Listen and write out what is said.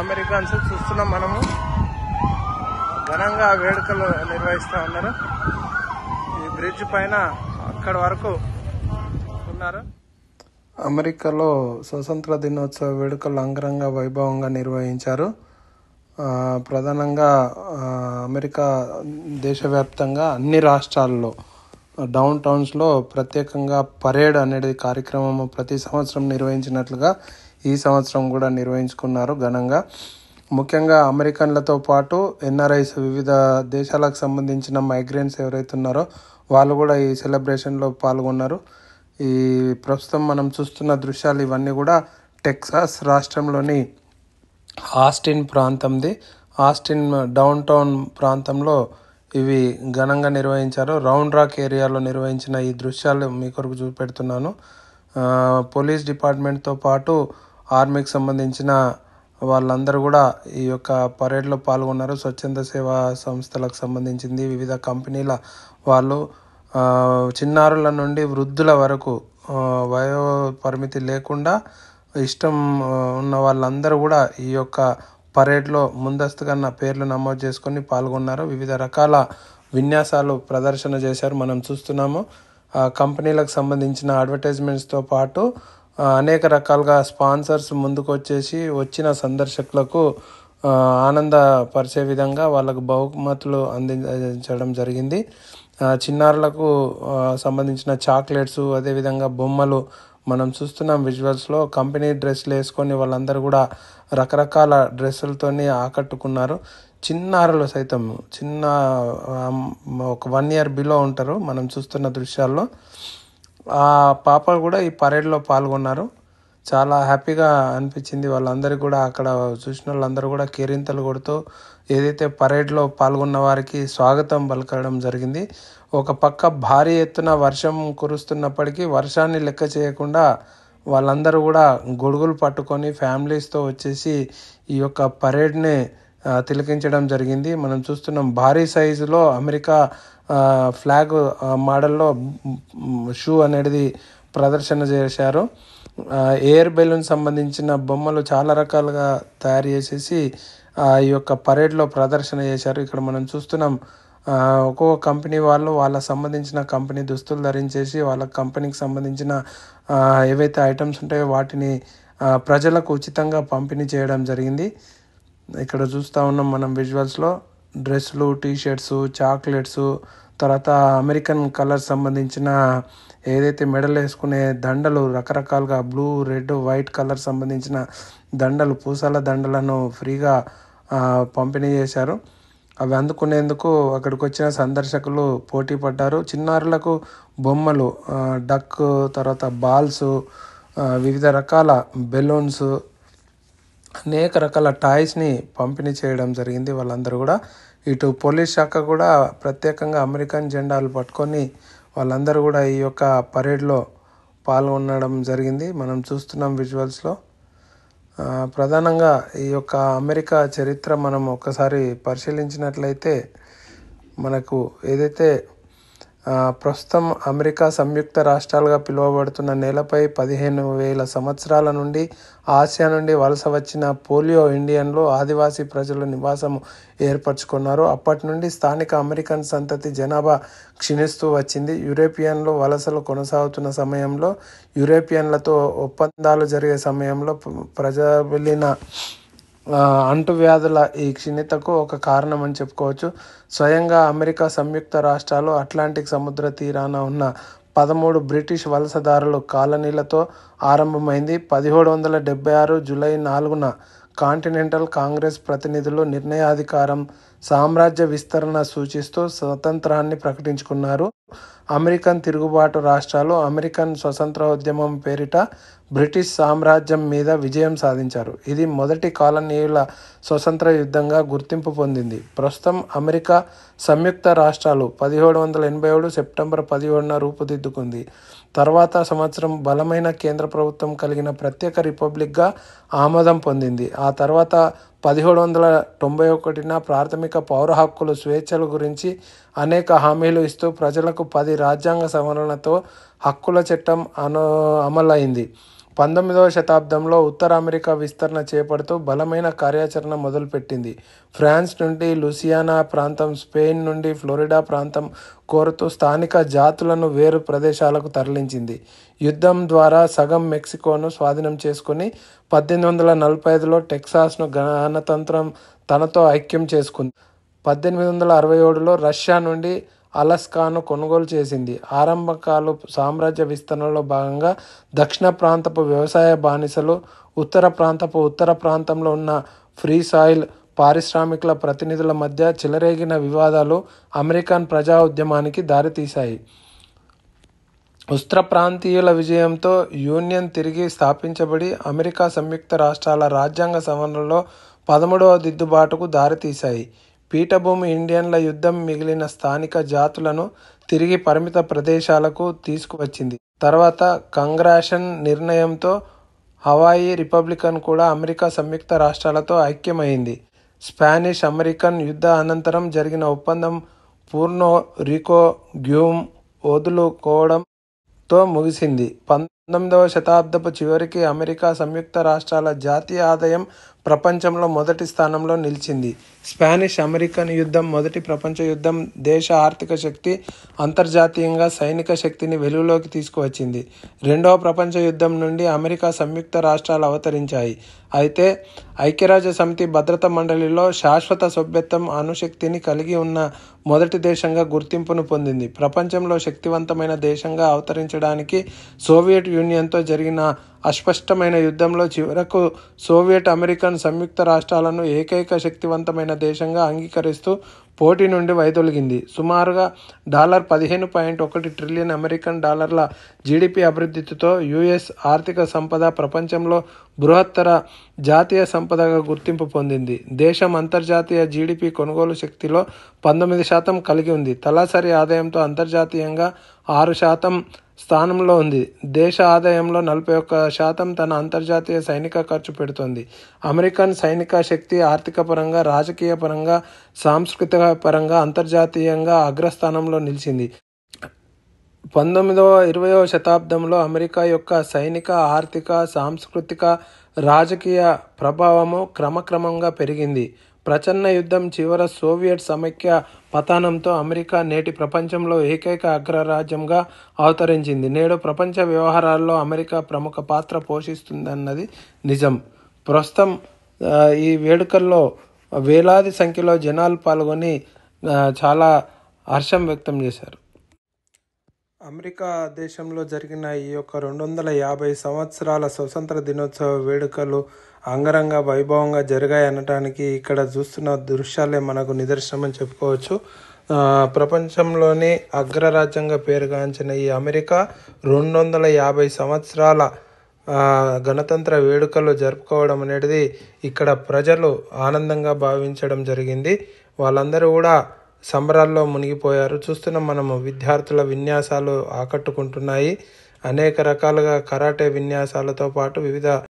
Americans చూస్తున్నాం. మనము ఘనంగా వేడుకలు నిర్వహిస్తూ ఉన్నారు. ఈ బ్రిడ్జ్ పైన అక్కడ వరకు ఉన్నారు. అమెరికాలో స్వతంత్ర దినోత్సవ వేడుకలు అంగరంగ వైభవంగా నిర్వహించారు. ప్రధానంగా అమెరికా దేశవ్యాప్తంగా అన్ని రాష్ట్రాల్లో డౌన్ టౌన్స్లో ప్రత్యేకంగా పరేడ్ అనేది కార్యక్రమం ప్రతి సంవత్సరం నిర్వహించినట్లుగా ఈ సంవత్సరం కూడా నిర్వహించుకున్నారు ఘనంగా. ముఖ్యంగా అమెరికన్లతో పాటు ఎన్ఆర్ఐస్, వివిధ దేశాలకు సంబంధించిన మైగ్రెంట్స్ ఎవరైతే ఉన్నారో వాళ్ళు కూడా ఈ సెలబ్రేషన్లో పాల్గొన్నారు. ఈ ప్రస్తుతం మనం చూస్తున్న దృశ్యాలు ఇవన్నీ కూడా టెక్సాస్ రాష్ట్రంలోని ఆస్టిన్ ప్రాంతంది. ఆస్టిన్ డౌన్ టౌన్ ప్రాంతంలో ఇవి ఘనంగా నిర్వహించారు. రౌండ్ రాక్ ఏరియాలో నిర్వహించిన ఈ దృశ్యాలు మీ కొరకు చూపెడుతున్నాను. పోలీస్ డిపార్ట్మెంట్తో పాటు ఆర్మీకి సంబంధించిన వాళ్ళందరూ కూడా ఈ యొక్క పరేడ్లో పాల్గొన్నారు. స్వచ్ఛంద సేవా సంస్థలకు సంబంధించింది, వివిధ కంపెనీల వాళ్ళు, చిన్నారుల నుండి వృద్ధుల వరకు వయో పరిమితి లేకుండా ఇష్టం ఉన్న వాళ్ళందరూ కూడా ఈ యొక్క పరేడ్లో ముందస్తుగా పేర్లు నమోదు చేసుకొని పాల్గొన్నారు. వివిధ రకాల విన్యాసాలు ప్రదర్శన చేశారు. మనం చూస్తున్నాము. కంపెనీలకు సంబంధించిన అడ్వర్టైజ్మెంట్స్తో పాటు అనేక రకాలుగా స్పాన్సర్స్ ముందుకు వచ్చేసి వచ్చిన సందర్శకులకు ఆనందపరిచే విధంగా వాళ్ళకు బహుమతులు అందించడం జరిగింది. చిన్నారులకు సంబంధించిన చాక్లెట్స్, అదేవిధంగా బొమ్మలు మనం చూస్తున్నాం విజువల్స్లో. కంపెనీ డ్రెస్సులు వేసుకొని వాళ్ళందరూ కూడా రకరకాల డ్రెస్సులతోని ఆకట్టుకున్నారు. చిన్నారులు సైతం ఒక 1 year బిలో ఉంటారు మనం చూస్తున్న దృశ్యాల్లో. ఆ పాపలు కూడా ఈ పరేడ్లో పాల్గొన్నారు. చాలా హ్యాపీగా అనిపించింది వాళ్ళందరికీ కూడా. అక్కడ చూసిన వాళ్ళందరూ కూడా కేరింతలు కొడుతూ ఏదైతే పరేడ్లో పాల్గొన్న వారికి స్వాగతం పలకడం జరిగింది. ఒక పక్క భారీ ఎత్తున వర్షం కురుస్తున్నప్పటికీ వర్షాన్ని లెక్క చేయకుండా వాళ్ళందరూ కూడా గొడుగులు పట్టుకొని ఫ్యామిలీస్తో వచ్చేసి ఈ యొక్క పరేడ్ని తిలకించడం జరిగింది. మనం చూస్తున్నాం భారీ సైజులో అమెరికా ఫ్లాగ్ మోడల్లో షూ అనేది ప్రదర్శన చేశారు. ఎయిర్ బెలూన్ సంబంధించిన బొమ్మలు చాలా రకాలుగా తయారు చేసేసి ఈ యొక్క పరేడ్లో ప్రదర్శన చేశారు. ఇక్కడ మనం చూస్తున్నాం ఒక్కొక్క కంపెనీ వాళ్ళు వాళ్ళ సంబంధించిన కంపెనీ దుస్తులు ధరించేసి వాళ్ళ కంపెనీకి సంబంధించిన ఏవైతే ఐటమ్స్ ఉంటాయో వాటిని ప్రజలకు ఉచితంగా పంపిణీ చేయడం జరిగింది. ఇక్కడ చూస్తూ ఉన్నాం మనం విజువల్స్లో. డ్రెస్సులు, టీషర్ట్స్, చాక్లెట్స్, తర్వాత అమెరికన్ కలర్ సంబంధించిన ఏదైతే మెడల్ వేసుకునే దండలు, రకరకాలుగా బ్లూ, రెడ్, వైట్ కలర్ సంబంధించిన దండలు, పూసల దండలను ఫ్రీగా పంపిణీ చేశారు. అవి అందుకునేందుకు అక్కడికి వచ్చిన సందర్శకులు పోటీ పడ్డారు. చిన్నారులకు బొమ్మలు, డక్, తర్వాత బాల్స్, వివిధ రకాల బెలూన్స్, అనేక రకాల టాయ్స్ని పంపిణీ చేయడం జరిగింది వాళ్ళందరూ కూడా. ఇటు పోలీస్ శాఖ కూడా ప్రత్యేకంగా అమెరికన్ జెండాలు పట్టుకొని వాళ్ళందరూ కూడా ఈ యొక్క పరేడ్లో పాల్గొనడం జరిగింది. మనం చూస్తున్నాం విజువల్స్లో. ప్రధానంగా ఈ యొక్క అమెరికా చరిత్ర మనం ఒక్కసారి పరిశీలించినట్లయితే మనకు ఏదైతే ప్రస్తుతం అమెరికా సంయుక్త రాష్ట్రాలుగా పిలువబడుతున్న నేలపై 15,000 సంవత్సరాల నుండి ఆసియా నుండి వలస వచ్చిన పోలియో ఇండియన్లు ఆదివాసీ ప్రజలు నివాసం ఏర్పరచుకున్నారు. అప్పటి నుండి స్థానిక అమెరికన్ సంతతి జనాభా క్షీణిస్తూ వచ్చింది. యూరోపియన్లు వలసలు కొనసాగుతున్న సమయంలో, యూరోపియన్లతో ఒప్పందాలు జరిగే సమయంలో ప్రజబలిన అంటువ్యాధుల ఈ క్షీణతకు ఒక కారణం అని చెప్పుకోవచ్చు. స్వయంగా అమెరికా సంయుక్త రాష్ట్రాలు అట్లాంటిక్ సముద్ర తీరాన ఉన్న 13 బ్రిటిష్ వలసదారులు కాలనీలతో ఆరంభమైంది. 1776 జూలై 4న కాంటినెంటల్ కాంగ్రెస్ ప్రతినిధులు నిర్ణయాధికారం, సామ్రాజ్య విస్తరణ సూచిస్తూ స్వతంత్రాన్ని ప్రకటించుకున్నారు. అమెరికన్ తిరుగుబాటు రాష్ట్రాలు అమెరికన్ స్వతంత్రోద్యమం పేరిట బ్రిటిష్ సామ్రాజ్యం మీద విజయం సాధించారు. ఇది మొదటి కాలనీయుల స్వతంత్ర యుద్ధంగా గుర్తింపు పొందింది. ప్రస్తుతం అమెరికా సంయుక్త రాష్ట్రాలు 1787 సెప్టెంబర్ 17న రూపుదిద్దుకుంది. తర్వాత సంవత్సరం బలమైన కేంద్ర ప్రభుత్వం కలిగిన ప్రత్యేక రిపబ్లిక్గా ఆమోదం పొందింది. ఆ తర్వాత 1791న ప్రాథమిక పౌర హక్కులు, స్వేచ్ఛల గురించి అనేక హామీలు ఇస్తూ ప్రజలకు 10 రాజ్యాంగ సవరణలతో హక్కుల చట్టం అమలైంది. 19వ శతాబ్దంలో ఉత్తర అమెరికా విస్తరణ చేపడుతూ బలమైన కార్యాచరణ మొదలుపెట్టింది. ఫ్రాన్స్ నుండి లూసియానా ప్రాంతం, స్పెయిన్ నుండి ఫ్లోరిడా ప్రాంతం కోరుతూ స్థానిక జాతులను వేరు ప్రదేశాలకు తరలించింది. యుద్ధం ద్వారా సగం మెక్సికోను స్వాధీనం చేసుకుని 1845లో టెక్సాస్ను గణతంత్రం తనతో ఐక్యం చేసుకుంది. 1867లో రష్యా నుండి అలాస్కాను కొనుగోలు చేసింది. ఆరంభకాలు సామ్రాజ్య విస్తరణలో భాగంగా దక్షిణ ప్రాంతపు వ్యవసాయ బానిసలు, ఉత్తర ప్రాంతంలో ఉన్న ఫ్రీ సాయిల్ పారిశ్రామికుల ప్రతినిధుల మధ్య చెలరేగిన వివాదాలు అమెరికన్ ప్రజా ఉద్యమానికి దారితీశాయి. ఉత్తర ప్రాంతీయుల విజయంతో యూనియన్ తిరిగి స్థాపించబడి అమెరికా సంయుక్త రాష్ట్రాల రాజ్యాంగ సవరణలో 13వ దిద్దుబాటుకు దారితీశాయి. పీఠభూమి ఇండియన్ల యుద్ధం మిగిలిన స్థానిక జాతులను తిరిగి పరిమిత ప్రదేశాలకు తీసుకువచ్చింది. తర్వాత కాంగ్రెషన్ నిర్ణయంతో హవాయి రిపబ్లికన్ కూడా అమెరికా సంయుక్త రాష్ట్రాలతో ఐక్యమైంది. స్పానిష్ అమెరికన్ యుద్ధ అనంతరం జరిగిన ఒప్పందం పూర్టో రికో గ్యూమ్ వదులుకోవడంతో ముగిసింది. 19వ శతాబ్దపు చివరికి అమెరికా సంయుక్త రాష్ట్రాల జాతీయ ఆదాయం ప్రపంచంలో మొదటి స్థానంలో నిలిచింది. స్పానిష్ అమెరికన్ యుద్ధం, మొదటి ప్రపంచ యుద్ధం దేశ ఆర్థిక శక్తి, అంతర్జాతీయంగా సైనిక శక్తిని వెలుగులోకి తీసుకువచ్చింది. రెండవ ప్రపంచ యుద్ధం నుండి అమెరికా సంయుక్త రాష్ట్రాలు అవతరించాయి. అయితే ఐక్యరాజ్య సమితి భద్రతా మండలిలో శాశ్వత సభ్యత్వం అణుశక్తిని కలిగి ఉన్న మొదటి దేశంగా గుర్తింపును పొందింది. ప్రపంచంలో శక్తివంతమైన దేశంగా అవతరించడానికి సోవియట్ యూనియన్తో జరిగిన అస్పష్టమైన యుద్ధంలో చివరకు సోవియట్ అమెరికన్ సంయుక్త రాష్ట్రాలను ఏకైక శక్తివంతమైన దేశంగా అంగీకరిస్తూ పోటీ నుండి వైదొలిగింది. సుమారుగా $15.1 ట్రిలియన్ అమెరికన్ డాలర్ల జీడీపీ అభివృద్ధితో యుఎస్ ఆర్థిక సంపద ప్రపంచంలో బృహత్తర జాతీయ సంపదగా గుర్తింపు పొందింది. దేశం అంతర్జాతీయ జీడీపీ కొనుగోలు శక్తిలో 19% కలిగి ఉంది. తలసరి ఆదాయంతో అంతర్జాతీయంగా 6% స్థానంలో ఉంది. దేశ ఆదాయంలో 41% తన అంతర్జాతీయ సైనిక ఖర్చు పెడుతోంది. అమెరికన్ సైనిక శక్తి ఆర్థిక పరంగా, రాజకీయ పరంగా, సాంస్కృతిక పరంగా అంతర్జాతీయంగా అగ్రస్థానంలో నిలిచింది. 19వ 20వ శతాబ్దంలో అమెరికా యొక్క సైనిక, ఆర్థిక, సాంస్కృతిక, రాజకీయ ప్రభావము క్రమక్రమంగా పెరిగింది. ప్రచ్ఛన్న యుద్ధం చివర సోవియట్ సమైక్య పతనంతో అమెరికా నేటి ప్రపంచంలో ఏకైక అగ్రరాజ్యంగా అవతరించింది. నేడు ప్రపంచ వ్యవహారాల్లో అమెరికా ప్రముఖ పాత్ర పోషిస్తుందన్నది నిజం. ప్రస్తుతం ఈ వేడుకల్లో వేలాది సంఖ్యలో జనాలు పాల్గొని చాలా హర్షం వ్యక్తం చేశారు. అమెరికా దేశంలో జరిగిన ఈ యొక్క 250 సంవత్సరాల స్వతంత్ర దినోత్సవ వేడుకలు అంగరంగ వైభవంగా జరిగాయి అనటానికి ఇక్కడ చూస్తున్న దృశ్యాలే మనకు నిదర్శనమని చెప్పుకోవచ్చు. ప్రపంచంలోని అగ్రరాజ్యంగా పేరుగాంచిన ఈ అమెరికా 250 సంవత్సరాల గణతంత్ర వేడుకలు జరుపుకోవడం అనేది ఇక్కడ ప్రజలు ఆనందంగా భావించడం జరిగింది. వాళ్ళందరూ కూడా సంబరాల్లో మునిగిపోయారు. చూస్తున్న మనము విద్యార్థుల విన్యాసాలు ఆకట్టుకుంటున్నాయి. అనేక రకాలుగా కరాటే విన్యాసాలతో పాటు వివిధ